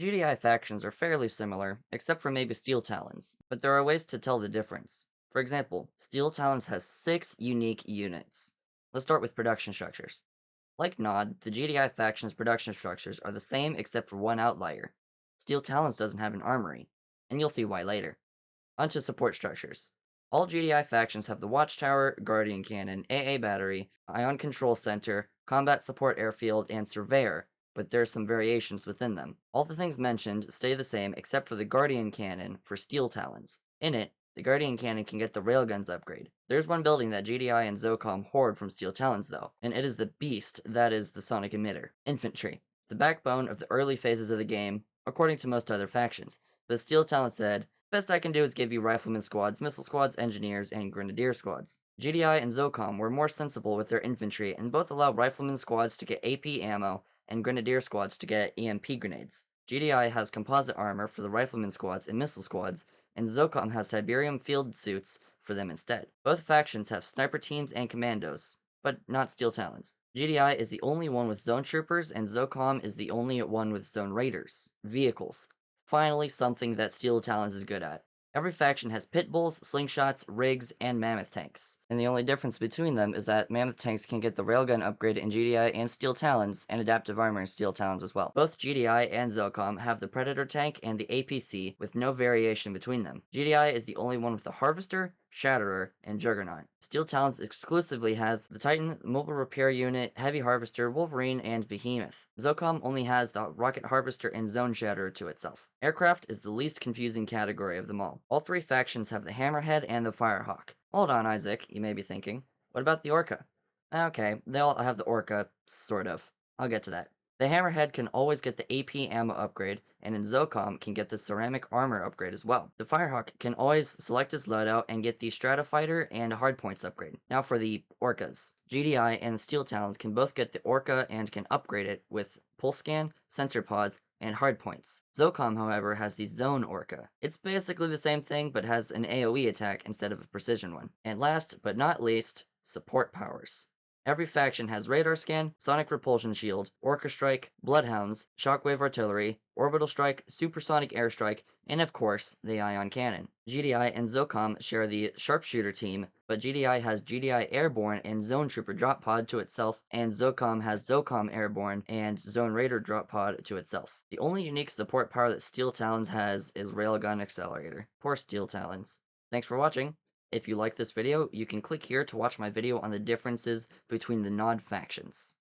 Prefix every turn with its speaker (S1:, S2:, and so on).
S1: GDI factions are fairly similar, except for maybe Steel Talons, but there are ways to tell the difference. For example, Steel Talons has 6 unique units. Let's start with production structures. Like Nod, the GDI faction's production structures are the same except for one outlier. Steel Talons doesn't have an armory, and you'll see why later. Onto support structures. All GDI factions have the Watchtower, Guardian Cannon, AA Battery, Ion Control Center, Combat Support Airfield, and Surveyor, but there are some variations within them. All the things mentioned stay the same except for the Guardian Cannon for Steel Talons. In it, the Guardian Cannon can get the Railguns upgrade. There's one building that GDI and ZOCOM hoard from Steel Talons though, and it is the beast that is the Sonic Emitter. Infantry, the backbone of the early phases of the game, according to most other factions. But Steel Talons said, best I can do is give you Rifleman squads, Missile squads, Engineers, and Grenadier squads. GDI and ZOCOM were more sensible with their infantry and both allowed Rifleman squads to get AP ammo and Grenadier squads to get EMP grenades. GDI has composite armor for the Rifleman squads and Missile squads, and ZOCOM has Tiberium field suits for them instead. Both factions have sniper teams and commandos, but not Steel Talons. GDI is the only one with zone troopers, and ZOCOM is the only one with zone raiders. Vehicles. Finally, something that Steel Talons is good at. Every faction has pit bulls, slingshots, rigs, and mammoth tanks. And the only difference between them is that mammoth tanks can get the railgun upgrade in GDI and Steel Talons, and adaptive armor in Steel Talons as well. Both GDI and ZOCOM have the Predator tank and the APC, with no variation between them. GDI is the only one with the Harvester, Shatterer, and Juggernaut. Steel Talons exclusively has the Titan, Mobile Repair Unit, Heavy Harvester, Wolverine, and Behemoth. ZOCOM only has the Rocket Harvester and Zone Shatterer to itself. Aircraft is the least confusing category of them all. All three factions have the Hammerhead and the Firehawk. Hold on, Isaac, you may be thinking. What about the Orca? Okay, they all have the Orca, sort of. I'll get to that. The Hammerhead can always get the AP ammo upgrade, and in ZOCOM can get the ceramic armor upgrade as well. The Firehawk can always select his loadout and get the Stratofighter and Hardpoints upgrade. Now for the Orcas. GDI and Steel Talons can both get the Orca and can upgrade it with Pulse Scan, Sensor Pods, and Hardpoints. ZOCOM, however, has the Zone Orca. It's basically the same thing, but has an AoE attack instead of a precision one. And last but not least, support powers. Every faction has Radar Scan, Sonic Repulsion Shield, Orca Strike, Bloodhounds, Shockwave Artillery, Orbital Strike, Supersonic Airstrike, and of course, the Ion Cannon. GDI and ZOCOM share the Sharpshooter team, but GDI has GDI Airborne and Zone Trooper Drop Pod to itself, and ZOCOM has ZOCOM Airborne and Zone Raider Drop Pod to itself. The only unique support power that Steel Talons has is Railgun Accelerator. Poor Steel Talons. Thanks for watching. If you like this video, you can click here to watch my video on the differences between the Nod factions.